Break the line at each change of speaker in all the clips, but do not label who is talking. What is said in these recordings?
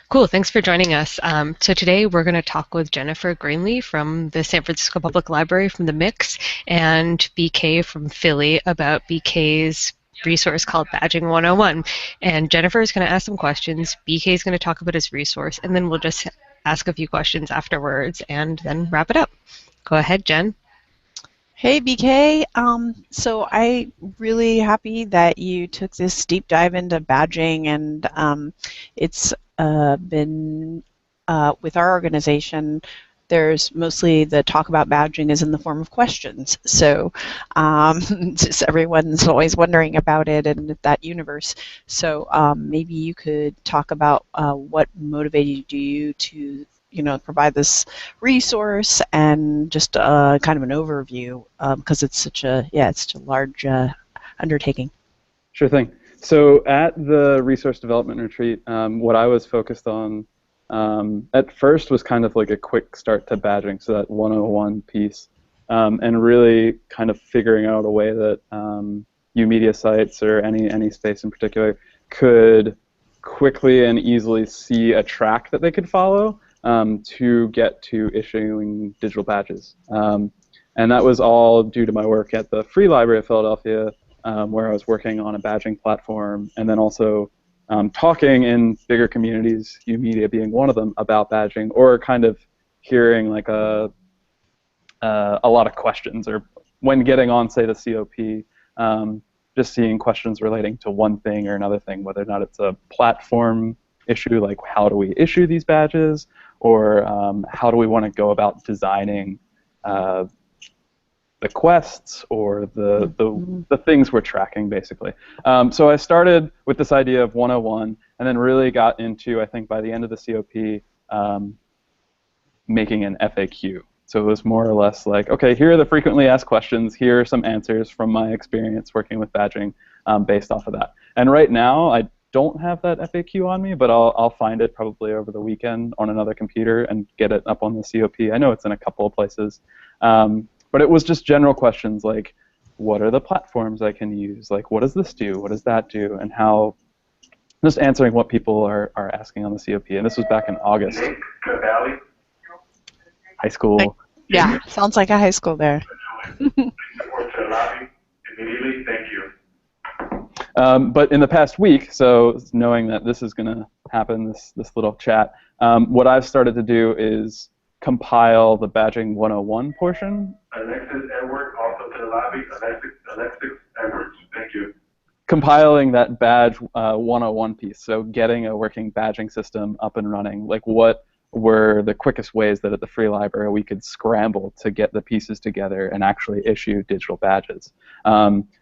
Cool, thanks for joining us. So today we're going to talk with Jennifer Greenlee from the San Francisco Public Library from the Mix and BK from Philly about BK's resource called Badging 101. And Jennifer is going to ask some questions, BK is going to talk about his resource, and then we'll just ask a few questions afterwards and then wrap it up. Go ahead, Jen.
Hey BK, so I really happy that you took this deep dive into badging, and it's been with our organization. There's mostly the talk about badging is in the form of questions, so just everyone's always wondering about it and that universe. So maybe you could talk about what motivated you to provide this resource and just kind of an overview because it's such a large undertaking.
Sure thing. So at the resource development retreat, what I was focused on at first was kind of like a quick start to badging, so that 101 piece, and really kind of figuring out a way that UMedia sites or any space in particular could quickly and easily see a track that they could follow to get to issuing digital badges. And that was all due to my work at the Free Library of Philadelphia, where I was working on a badging platform, and then also talking in bigger communities, UMedia being one of them, about badging, or kind of hearing like a lot of questions, or when getting on, say, the COP, just seeing questions relating to one thing or another thing, whether or not it's a platform issue, like how do we issue these badges, or how do we want to go about designing the quests or the things we're tracking, basically. So I started with this idea of 101, and then really got into, I think by the end of the COP, making an FAQ. So it was more or less like, okay, here are the frequently asked questions, here are some answers from my experience working with badging based off of that. And right now, I don't have that FAQ on me, but I'll find it probably over the weekend on another computer and get it up on the COP. I know it's in a couple of places. But it was just general questions like, what are the platforms I can use? Like, what does this do? What does that do? And how, just answering what people are asking on the COP. And this was back in August. High school.
Yeah, sounds like a high school there.
But in the past week, so knowing that this is going to happen, this little chat, what I've started to do is compile the badging 101 portion.
Alexis Edwards, also to the lobby. Alexis Edwards, thank you.
Compiling that badge 101 piece, so getting a working badging system up and running. Like, what were the quickest ways that at the Free Library we could scramble to get the pieces together and actually issue digital badges?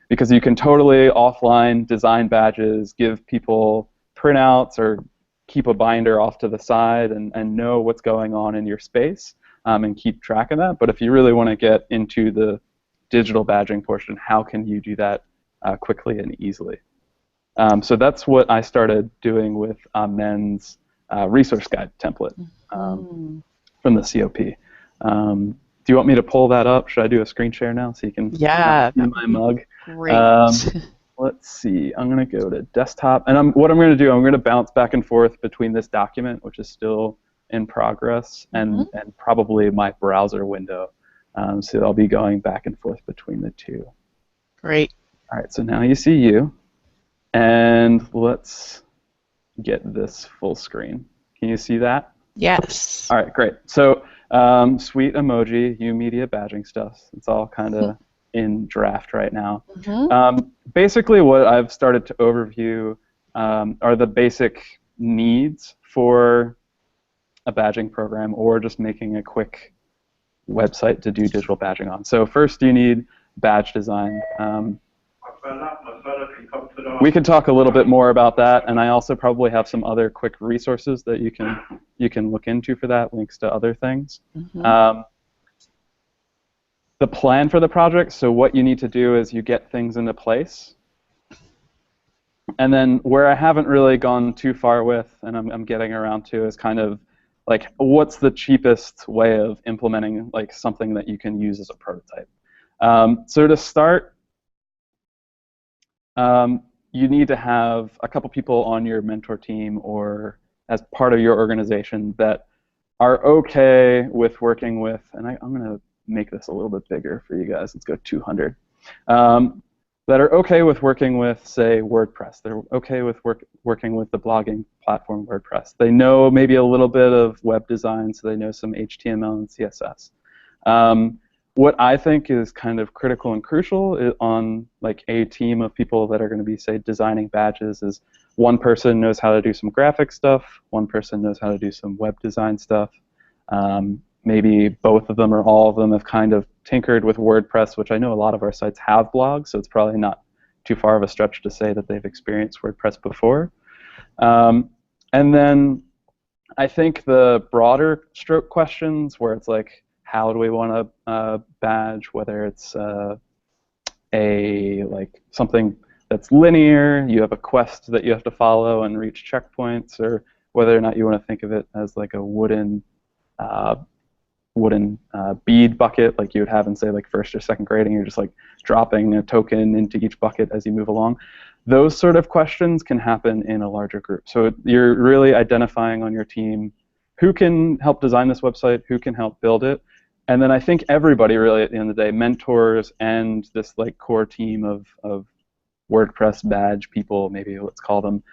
Because you can totally offline design badges, give people printouts, or keep a binder off to the side and know what's going on in your space and keep track of that. But if you really want to get into the digital badging portion, how can you do that quickly and easily? So that's what I started doing with Men's resource guide template from the COP. Do you want me to pull that up? Should I do a screen share now so you can see my mug?
Great.
Let's see. I'm going to go to desktop, and what I'm going to do, I'm going to bounce back and forth between this document, which is still in progress, and probably my browser window. So I'll be going back and forth between the two.
Great.
All right. So now you see you, and let's get this full screen. Can you see that?
Yes.
All right. Great. So sweet emoji, UMedia badging stuff. It's all kind of in draft right now. Basically, what I've started to overview are the basic needs for a badging program, or just making a quick website to do digital badging on. So first, you need badge design. We can talk a little bit more about that, and I also probably have some other quick resources that you can look into for that, links to other things. The plan for the project, so what you need to do is you get things into place. And then where I haven't really gone too far with, and I'm getting around to, is kind of like, what's the cheapest way of implementing like something that you can use as a prototype? So to start, you need to have a couple people on your mentor team or as part of your organization that are okay with working with, and I'm going to make this a little bit bigger for you guys. Let's go 200. That are okay with working with, say, WordPress. They're okay with working with the blogging platform WordPress. They know maybe a little bit of web design, so they know some HTML and CSS. What I think is kind of critical and crucial on like a team of people that are going to be, say, designing badges is one person knows how to do some graphic stuff, one person knows how to do some web design stuff. Maybe both of them or all of them have kind of tinkered with WordPress, which I know a lot of our sites have blogs, so it's probably not too far of a stretch to say that they've experienced WordPress before. And then I think the broader stroke questions where it's like, how do we want to badge, whether it's like something that's linear, you have a quest that you have to follow and reach checkpoints, or whether or not you want to think of it as like a wooden bead bucket like you would have in, say, like first or second grading. You're just like dropping a token into each bucket as you move along. Those sort of questions can happen in a larger group. So you're really identifying on your team who can help design this website, who can help build it, and then I think everybody really at the end of the day, mentors and this like core team of WordPress badge people, maybe let's call them,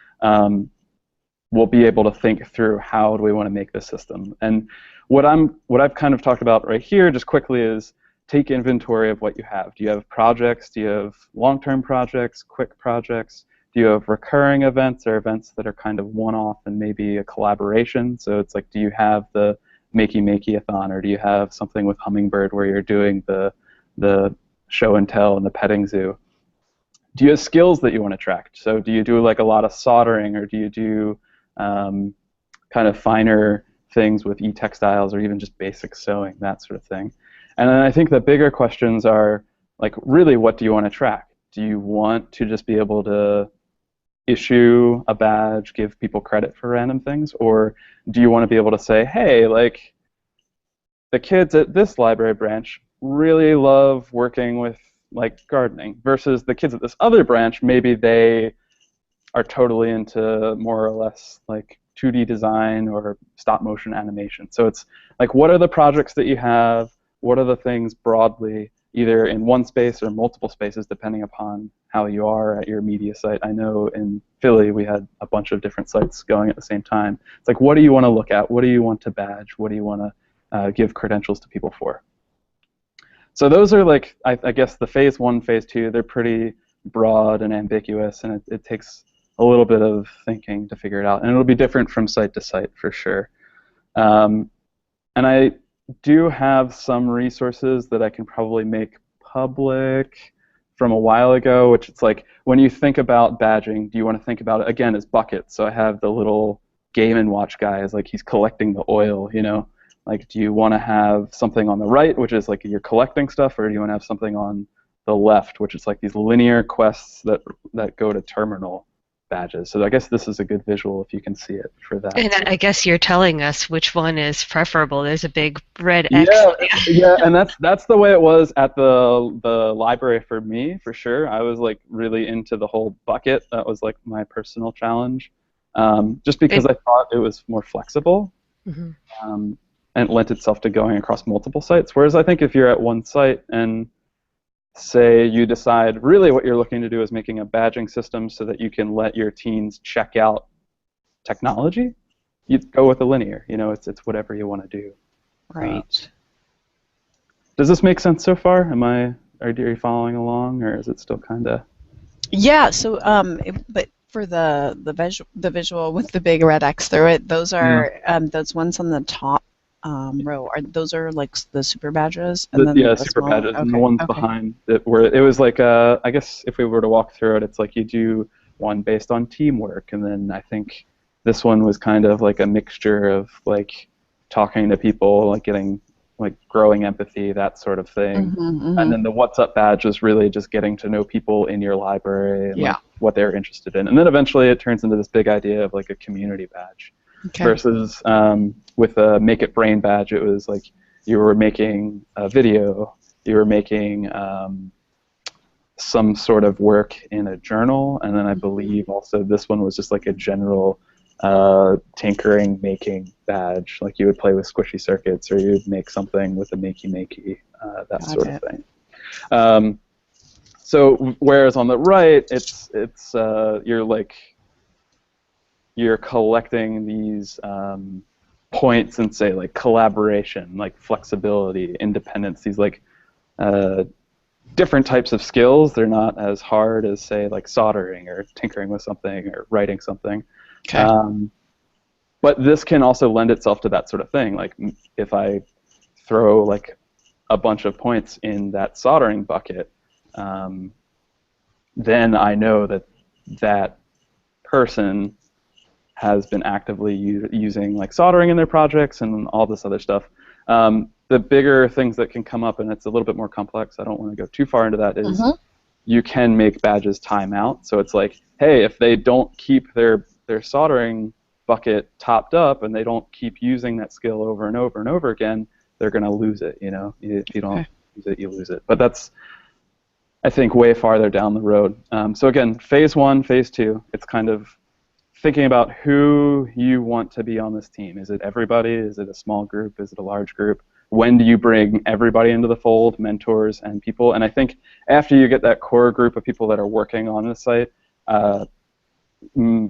will be able to think through how do we want to make this system. And what I've kind of talked about right here just quickly is take inventory of what you have. Do you have projects? Do you have long-term projects, quick projects? Do you have recurring events or events that are kind of one-off and maybe a collaboration? So it's like, do you have the Makey-Makey-a-thon, or do you have something with Hummingbird where you're doing the show and tell and the petting zoo? Do you have skills that you want to track? So do you do like a lot of soldering, or do you do kind of finer things with e-textiles, or even just basic sewing, that sort of thing? And then I think the bigger questions are like, really, what do you want to track? Do you want to just be able to issue a badge, give people credit for random things, or do you want to be able to say, hey, like the kids at this library branch really love working with like gardening, versus the kids at this other branch, maybe they are totally into more or less like 2D design or stop motion animation. So it's like, what are the projects that you have? What are the things broadly, either in one space or multiple spaces, depending upon how you are at your media site? I know in Philly we had a bunch of different sites going at the same time. It's like, what do you want to look at? What do you want to badge? What do you want to give credentials to people for? So those are like, I guess the phase 1, phase 2, they're pretty broad and ambiguous, and it takes a little bit of thinking to figure it out. And it'll be different from site to site for sure. And I do have some resources that I can probably make public from a while ago, which it's like, when you think about badging, do you want to think about it, again, as buckets? So I have the little Game & Watch guy as like he's collecting the oil, you know? Like, do you want to have something on the right, which is like you're collecting stuff, or do you want to have something on the left, which is like these linear quests that go to terminal badges? So I guess this is a good visual if you can see it for that.
And I guess you're telling us which one is preferable. There's a big red X.
Yeah, and that's the way it was at the library for me, for sure. I was like really into the whole bucket. That was like my personal challenge, just because I thought it was more flexible. Mm-hmm. And it lent itself to going across multiple sites. Whereas I think if you're at one site and say you decide really what you're looking to do is making a badging system so that you can let your teens check out technology, you'd go with a linear. You know, it's whatever you want to do.
Right.
Does this make sense so far? Are you following along, or is it still kind of?
Yeah. So, but for the visual with the big red X through it, those are those ones on the top row. Those are like the super badges? And then the
super
small,
badges,
okay,
and the ones behind it where it was like, I guess if we were to walk through it, it's like you do one based on teamwork, and then I think this one was kind of like a mixture of like talking to people, like getting like growing empathy, that sort of thing. And then the What's Up badge is really just getting to know people in your library and like, what they're interested in. And then eventually it turns into this big idea of like a community badge. Okay. Versus with a Make It Brain badge, it was like you were making a video, you were making some sort of work in a journal, and then I believe also this one was just like a general tinkering, making badge, like you would play with squishy circuits, or you'd make something with a makey, that sort of thing. So whereas on the right, it's you're collecting these points and say like collaboration, like flexibility, independence, these like different types of skills. They're not as hard as say like soldering or tinkering with something or writing something.
Okay.
But this can also lend itself to that sort of thing. Like if I throw like a bunch of points in that soldering bucket, then I know that that person has been actively using like soldering in their projects and all this other stuff. The bigger things that can come up, and it's a little bit more complex, I don't want to go too far into that, is you can make badges time out. So it's like, hey, if they don't keep their soldering bucket topped up and they don't keep using that skill over and over and over again, they're going to lose it. You know, if you don't use it, you lose it. But that's, I think, way farther down the road. So again, phase 1, phase 2, it's kind of thinking about who you want to be on this team. Is it everybody? Is it a small group? Is it a large group? When do you bring everybody into the fold, mentors and people? And I think after you get that core group of people that are working on the site,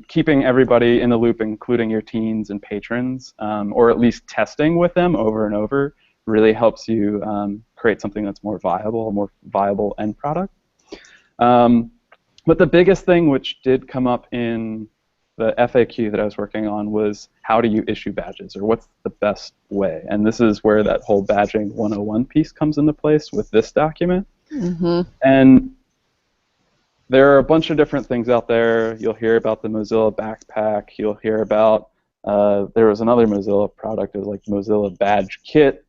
keeping everybody in the loop, including your teens and patrons, or at least testing with them over and over, really helps you create something that's more viable end product. But the biggest thing which did come up in the FAQ that I was working on was how do you issue badges, or what's the best way? And this is where that whole badging 101 piece comes into place with this document. And there are a bunch of different things out there. You'll hear about the Mozilla Backpack. You'll hear about, there was another Mozilla product, it was like Mozilla Badge Kit.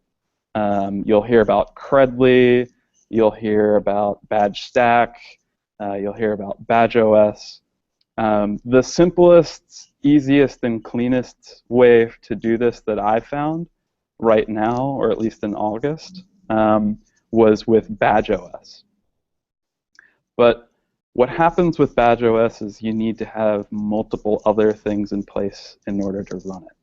You'll hear about Credly. You'll hear about Badge Stack. You'll hear about badgeOS. The simplest, easiest, and cleanest way to do this that I found right now, or at least in August, was with badgeOS. But what happens with badgeOS is you need to have multiple other things in place in order to run it.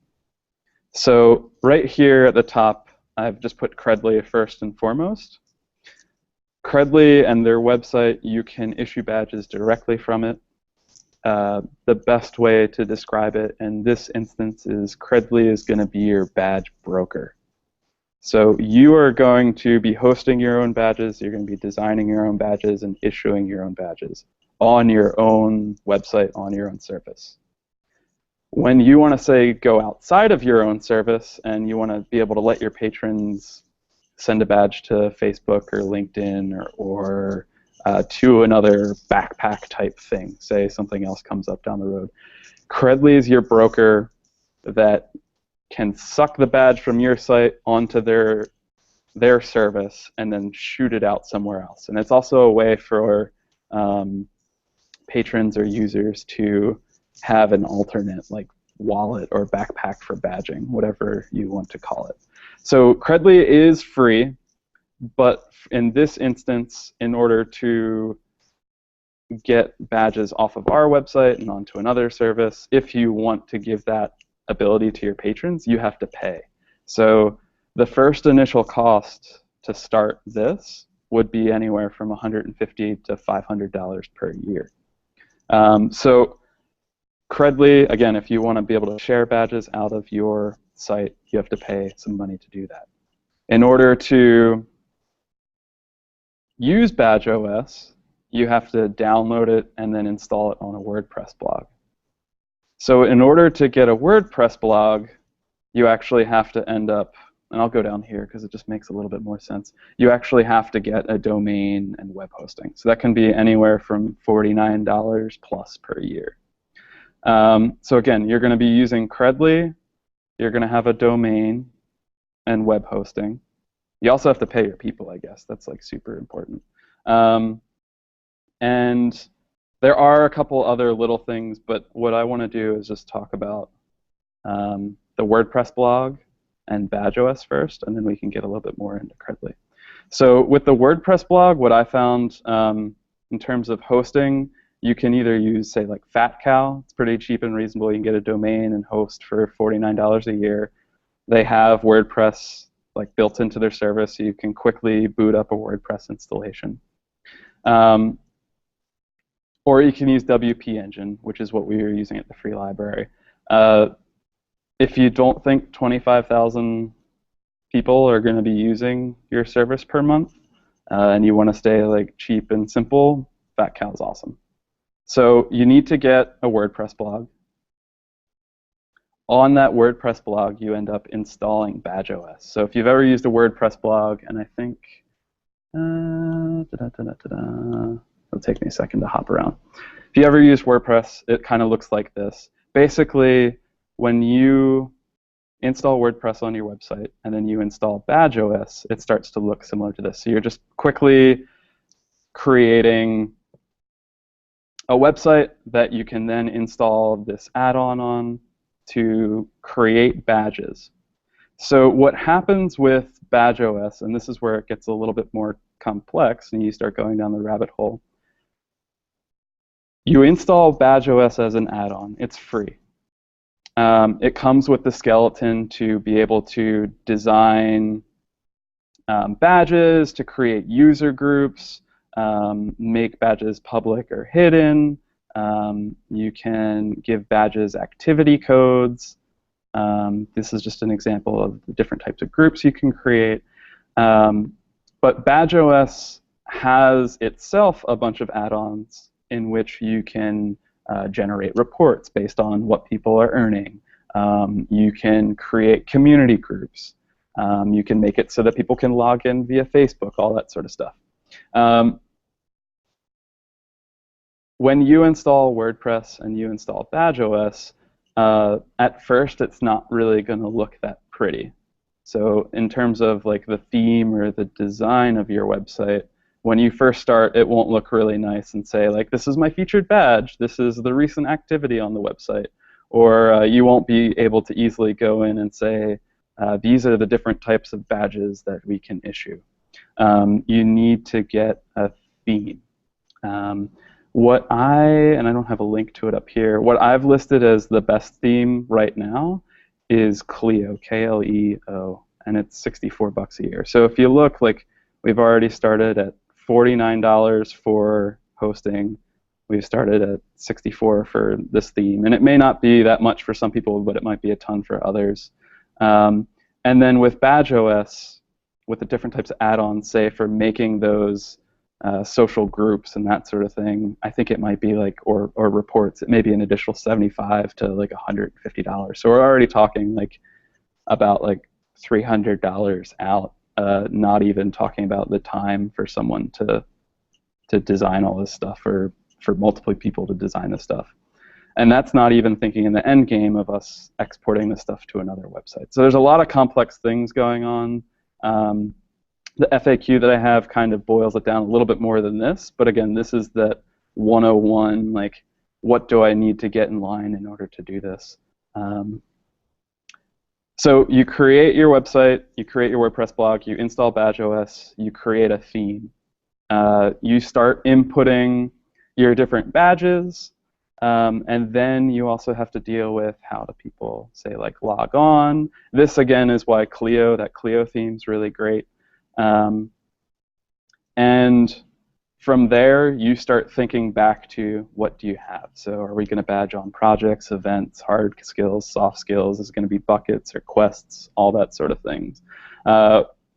So right here at the top, I've just put Credly first and foremost. Credly and their website, you can issue badges directly from it. The best way to describe it in this instance is Credly is going to be your badge broker. So you are going to be hosting your own badges, you're going to be designing your own badges and issuing your own badges on your own website, on your own service. When you want to, say, go outside of your own service and you want to be able to let your patrons send a badge to Facebook or LinkedIn or to another backpack type thing, say something else comes up down the road, Credly is your broker that can suck the badge from your site onto their service and then shoot it out somewhere else. And it's also a way for patrons or users to have an alternate, like wallet or backpack for badging, whatever you want to call it. So Credly is free, but in this instance, in order to get badges off of our website and onto another service, if you want to give that ability to your patrons, you have to pay. So the first initial cost to start this would be anywhere from $150 to $500 per year. So Credly, again, if you want to be able to share badges out of your site, you have to pay some money to do that. In order to use badgeOS, you have to download it and then install it on a WordPress blog. So in order to get a WordPress blog, you actually have to end up, and I'll go down here because it just makes a little bit more sense, you actually have to get a domain and web hosting. So that can be anywhere from $49 plus per year. So again, you're going to be using Credly, you're going to have a domain and web hosting. You also have to pay your people, I guess. That's like super important. And there are a couple other little things, but what I want to do is just talk about the WordPress blog and badgeOS first, and then we can get a little bit more into Credly. So with the WordPress blog, what I found in terms of hosting you can either use, say, like Fat Cow. It's pretty cheap and reasonable. You can get a domain and host for $49 a year. They have WordPress like built into their service, so you can quickly boot up a WordPress installation. Or you can use WP Engine, which is what we were using at the free library. If you don't think 25,000 people are going to be using your service per month, and you want to stay like cheap and simple, Fat Cow is awesome. So you need to get a WordPress blog. On that WordPress blog, you end up installing badgeOS. So if you've ever used a WordPress blog, and I think, it'll take me a second to hop around. If you ever use WordPress, it kind of looks like this. Basically, when you install WordPress on your website and then you install badgeOS, it starts to look similar to this. So you're just quickly creating a website that you can then install this add-on on to create badges. So what happens with badgeOS, and this is where it gets a little bit more complex and you start going down the rabbit hole, you install badgeOS as an add-on. It's free. It comes with the skeleton to be able to design badges, to create user groups, make badges public or hidden. You can give badges activity codes. This is just an example of the different types of groups you can create. But badgeOS has itself a bunch of add-ons in which you can generate reports based on what people are earning. You can create community groups. You can make it so that people can log in via Facebook, all that sort of stuff. When you install WordPress and you install badgeOS, at first it's not really going to look that pretty. So in terms of like the theme or the design of your website, when you first start, it won't look really nice and say, like, this is my featured badge, this is the recent activity on the website. Or you won't be able to easily go in and say, these are the different types of badges that we can issue. You need to get a theme. And I don't have a link to it up here, what I've listed as the best theme right now is Clio, K-L-E-O, and it's $64 a year. So if you look, like, we've already started at $49 for hosting. We've started at $64 for this theme, and it may not be that much for some people, but it might be a ton for others. And then with badgeOS, with the different types of add-ons, say for making those social groups and that sort of thing, I think it might be like, or reports, it may be an additional $75 to like $150. So we're already talking like about like $300 out, not even talking about the time for someone to design all this stuff, or for multiple people to design this stuff. And that's not even thinking in the end game of us exporting this stuff to another website. So there's a lot of complex things going on. The FAQ that I have kind of boils it down a little bit more than this, but again, this is that 101, like, what do I need to get in line in order to do this? So you create your website, you create your WordPress blog, you install badgeOS, you create a theme. You start inputting your different badges, and then you also have to deal with how do people, say, like, log on. This, again, is why Clio, that Clio theme is really great. And from there, you start thinking back to what do you have. So are we going to badge on projects, events, hard skills, soft skills? Is it going to be buckets or quests, all that sort of things?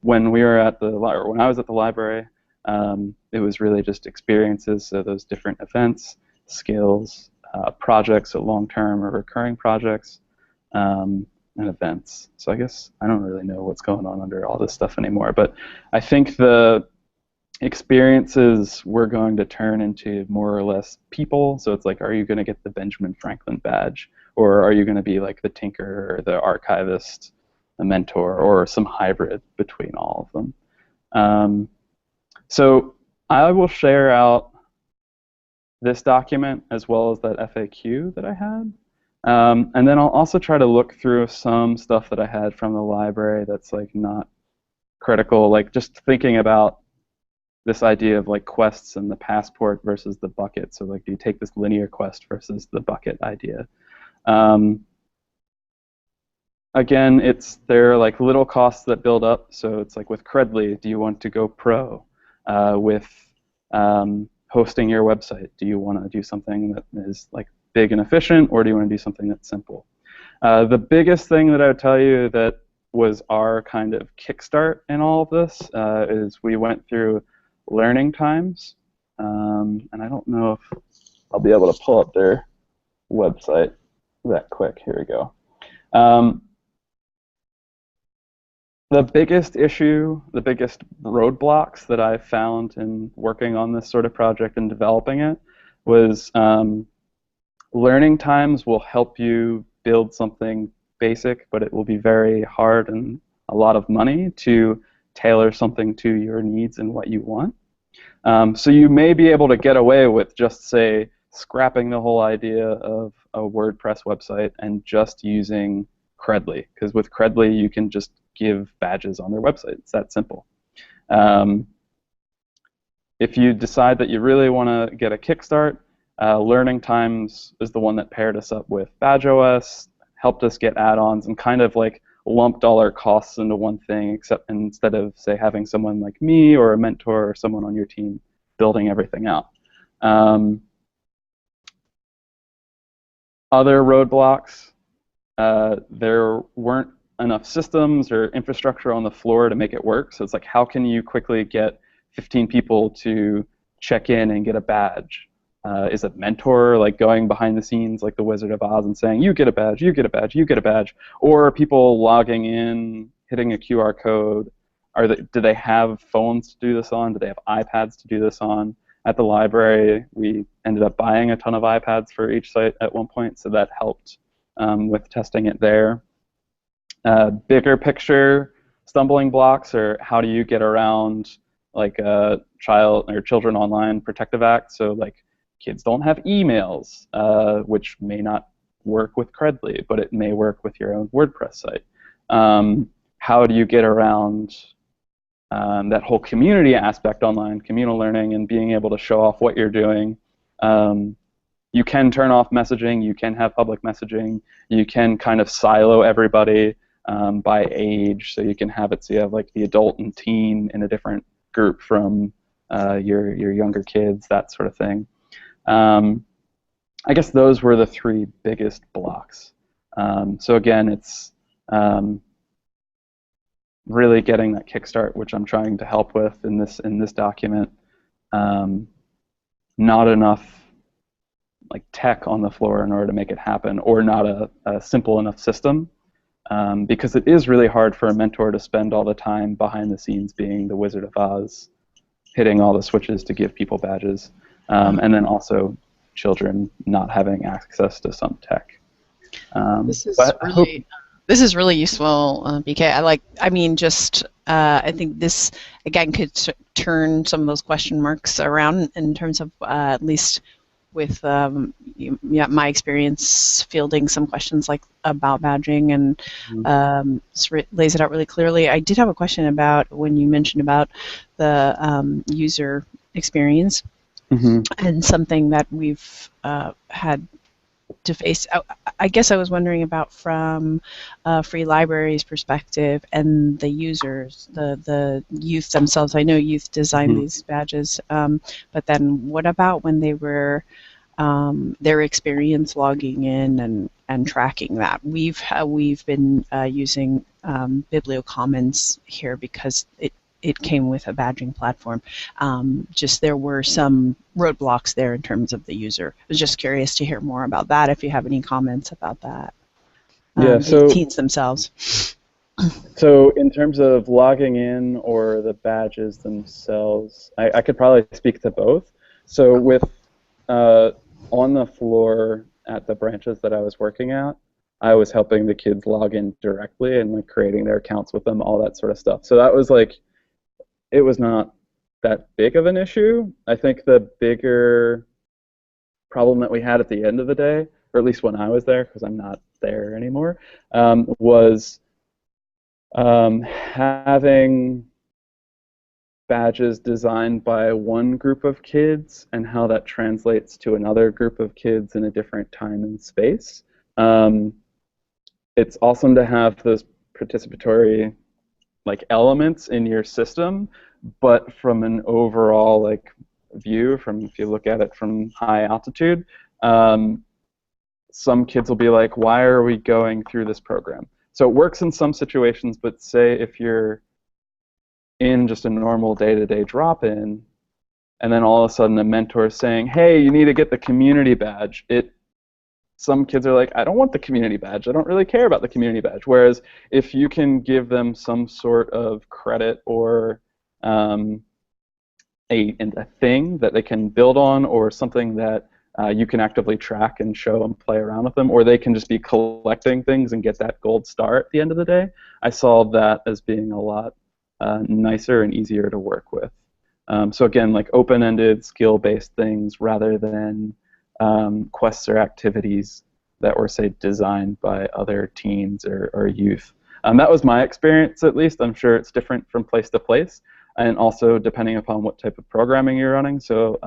When we were at when I was at the library, it was really just experiences, so those different events, skills, projects, so long-term or recurring projects, and events. So I guess I don't really know what's going on under all this stuff anymore, but I think the experiences we're going to turn into more or less people. So it's like, are you going to get the Benjamin Franklin badge, or are you going to be like the tinker or the archivist, the mentor, or some hybrid between all of them? So I will share out this document as well as that FAQ that I had. And then I'll also try to look through some stuff that I had from the library that's like not critical, like just thinking about this idea of like quests and the passport versus the bucket. So like, do you take this linear quest versus the bucket idea? Again, there are like little costs that build up. So it's like with Credly, do you want to go pro? With hosting your website, do you want to do something that is like big and efficient, or do you want to do something that's simple? The biggest thing that I would tell you that was our kind of kickstart in all of this is we went through learning times, and I don't know if I'll be able to pull up their website that quick. Here we go. The biggest issue, the biggest roadblocks that I found in working on this sort of project and developing it was learning times will help you build something basic, but it will be very hard and a lot of money to tailor something to your needs and what you want. So you may be able to get away with just, say, scrapping the whole idea of a WordPress website and just using Credly, because with Credly you can just give badges on their website. It's that simple. If you decide that you really want to get a kickstart, Learning Times is the one that paired us up with badgeOS, helped us get add-ons, and kind of like lumped all our costs into one thing, except instead of, say, having someone like me or a mentor or someone on your team building everything out. Other roadblocks, there weren't enough systems or infrastructure on the floor to make it work. So it's like, how can you quickly get 15 people to check in and get a badge? Is a mentor like going behind the scenes like the Wizard of Oz and saying, you get a badge, you get a badge, you get a badge? Or are people logging in, hitting a QR code? Do they have phones to do this on? Do they have iPads to do this on? At the library, we ended up buying a ton of iPads for each site at one point, so that helped with testing it there. Bigger picture stumbling blocks are how do you get around like Children Online Protective Act? So like kids don't have emails, which may not work with Credly, but it may work with your own WordPress site. How do you get around that whole community aspect online, communal learning, and being able to show off what you're doing? You can turn off messaging, you can have public messaging, you can kind of silo everybody by age, so you can have it so you have like the adult and teen in a different group from your younger kids, that sort of thing. I guess those were the three biggest blocks. So again, it's really getting that kickstart, which I'm trying to help with in this document. Not enough like tech on the floor in order to make it happen, or not a simple enough system, because it is really hard for a mentor to spend all the time behind the scenes being the Wizard of Oz, hitting all the switches to give people badges, and then also children not having access to some tech.
This is really useful, BK. I think this again could turn some of those question marks around in terms of at least with my experience fielding some questions like about badging, and lays it out really clearly. I did have a question about when you mentioned about the user experience, and something that we've had to face. I guess I was wondering about from Free Library's perspective and the users, the youth themselves. I know youth designed these badges, but then what about when they were their experience logging in and tracking that? We've been using BiblioCommons here because it came with a badging platform. Just there were some roadblocks there in terms of the user. I was just curious to hear more about that, if you have any comments about that. The teens themselves.
So in terms of logging in or the badges themselves, I could probably speak to both. So with on the floor at the branches that I was working at, I was helping the kids log in directly and like creating their accounts with them, all that sort of stuff. So that was like, it was not that big of an issue. I think the bigger problem that we had at the end of the day, or at least when I was there, because I'm not there anymore, was having badges designed by one group of kids and how that translates to another group of kids in a different time and space. It's awesome to have those participatory elements in your system, but from an overall view, if you look at it from high altitude, some kids will be like, why are we going through this program? So it works in some situations, but say if you're in just a normal day-to-day drop-in, and then all of a sudden a mentor is saying, hey, you need to get the community badge. Some kids are like, I don't want the community badge. I don't really care about the community badge. Whereas if you can give them some sort of credit or a thing that they can build on, or something that you can actively track and show and play around with them, or they can just be collecting things and get that gold star at the end of the day, I saw that as being a lot nicer and easier to work with. So again, open-ended, skill-based things rather than quests or activities that were, say, designed by other teens or youth. That was my experience, at least. I'm sure it's different from place to place, and also depending upon what type of programming you're running. So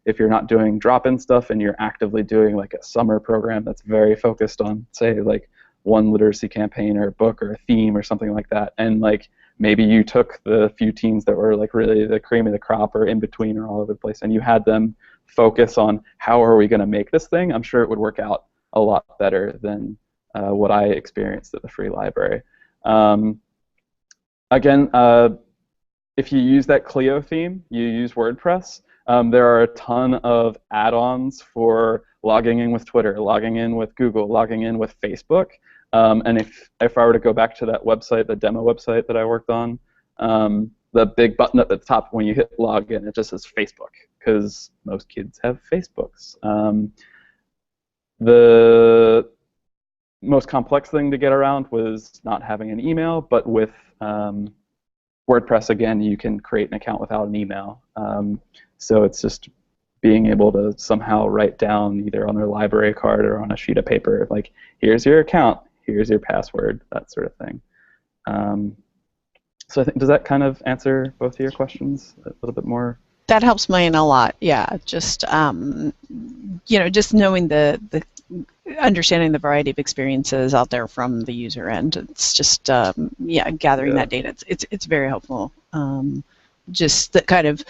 if you're not doing drop-in stuff and you're actively doing a summer program that's very focused on, say, one literacy campaign or a book or a theme or something like that, and maybe you took the few teens that were really the cream of the crop or in between or all over the place, and you had them focus on how are we going to make this thing, I'm sure it would work out a lot better than what I experienced at the free library. Again, if you use that Clio theme, you use WordPress, there are a ton of add-ons for logging in with Twitter, logging in with Google, logging in with Facebook. And if I were to go back to that website, the demo website that I worked on, the big button at the top when you hit login, it just says Facebook, because most kids have Facebooks. The most complex thing to get around was not having an email, but with WordPress, again, you can create an account without an email. So it's just being able to somehow write down either on their library card or on a sheet of paper, here's your account, here's your password, that sort of thing. So I think, does that kind of answer both of your questions a little bit more?
That helps mine a lot. Yeah, just just knowing the understanding the variety of experiences out there from the user end. It's just gathering that data. It's very helpful. Just the kind of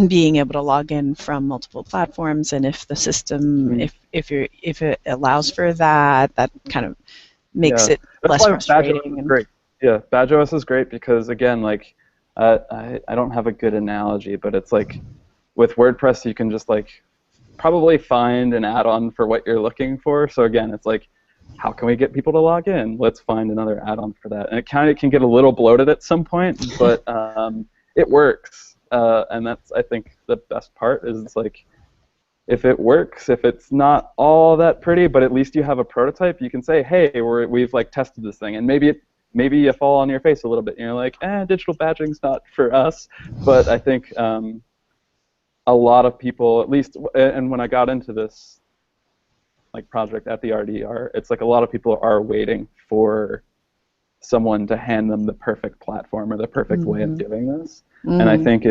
being able to log in from multiple platforms, and if the system, if it allows for that, that kind of makes it less frustrating.
And great. Yeah, badgeOS is great because, again, I don't have a good analogy, but it's with WordPress you can just probably find an add-on for what you're looking for. So again, it's how can we get people to log in? Let's find another add-on for that. And it kind of can get a little bloated at some point, but it works. And that's, I think, the best part is if it works, if it's not all that pretty, but at least you have a prototype, you can say, hey, we've tested this thing, and maybe you fall on your face a little bit, and you're like, digital badging's not for us. But I think a lot of people, at least, and when I got into this project at the RDR, it's a lot of people are waiting for someone to hand them the perfect platform or the perfect way of doing this. And I think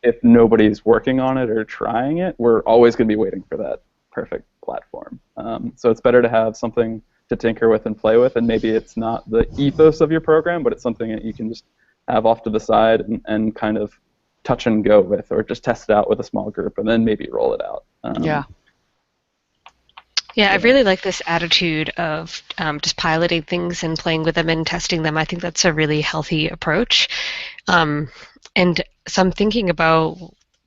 if nobody's working on it or trying it, we're always going to be waiting for that perfect platform. So it's better to have something to tinker with and play with, and maybe it's not the ethos of your program, but it's something that you can just have off to the side and kind of touch and go with, or just test it out with a small group and then maybe roll it out.
Yeah, I really like this attitude of just piloting things and playing with them and testing them. I think that's a really healthy approach. And so I'm thinking about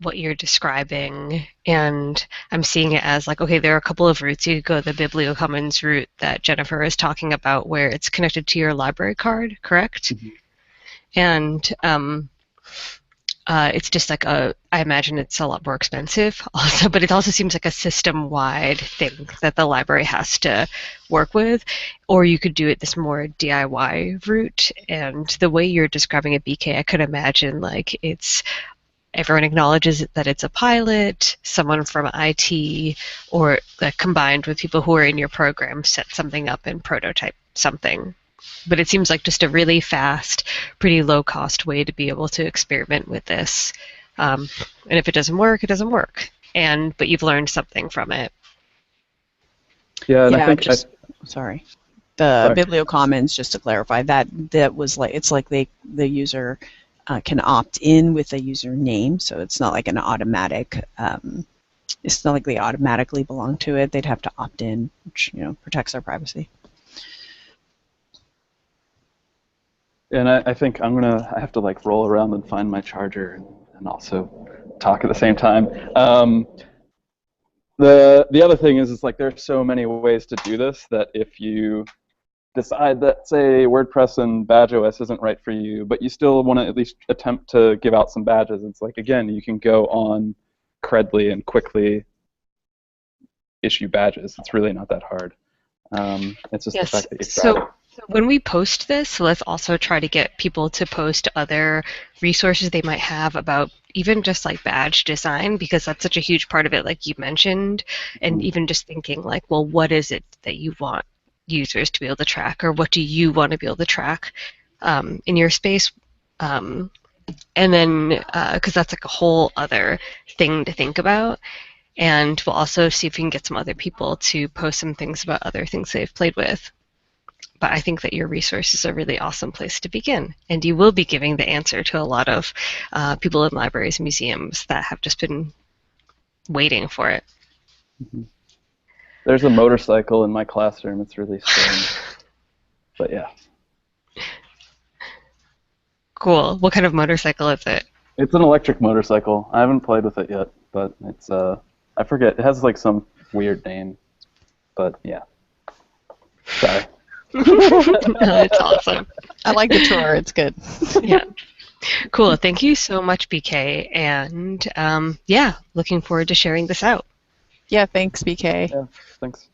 what you're describing, and I'm seeing it as okay, there are a couple of routes. You could go the BiblioCommons route that Jennifer is talking about, where it's connected to your library card, correct? Mm-hmm. And it's just I imagine it's a lot more expensive also, but it also seems like a system-wide thing that the library has to work with. Or you could do it this more DIY route. And the way you're describing it, BK, I could imagine it's everyone acknowledges that it's a pilot, someone from IT, or combined with people who are in your program set something up and prototype something But it seems like just a really fast, pretty low-cost way to be able to experiment with this. And if it doesn't work, it doesn't work. But you've learned something from it.
Yeah, and I
Yeah,
think
sorry. The
Sorry.
bibliocommons, just to clarify, that was like, it's like the user can opt in with a username, so it's not like an automatic. It's not like they automatically belong to it. They'd have to opt in, which protects their privacy.
And I think I have to like roll around and find my charger and also talk at the same time. The other thing is like there's so many ways to do this that if you decide that, say, WordPress and badgeOS isn't right for you, but you still want to at least attempt to give out some badges, it's like, again, you can go on Credly and quickly issue badges. It's really not that hard. It's just the fact that you tried it.
So when we post this, let's also try to get people to post other resources they might have about even just like badge design, because that's such a huge part of it, like you mentioned, and even just thinking like, well, what is it that you want users to be able to track, or what do you want to be able to track in your space? And then, because that's like a whole other thing to think about. And we'll also see if we can get some other people to post some things about other things they've played with. But I think that your resource is a really awesome place to begin. And you will be giving the answer to a lot of people in libraries and museums that have just been waiting for it.
Mm-hmm. There's a motorcycle in my classroom. It's really strange. But yeah.
Cool. What kind of motorcycle is it?
It's an electric motorcycle. I haven't played with it yet, but it's I forget. It has like some weird name. But yeah. Sorry.
It's awesome.
I like the tour. It's good.
Yeah. Cool. Thank you so much, BK. And yeah, looking forward to sharing this out.
Yeah, thanks, BK.
Yeah, thanks.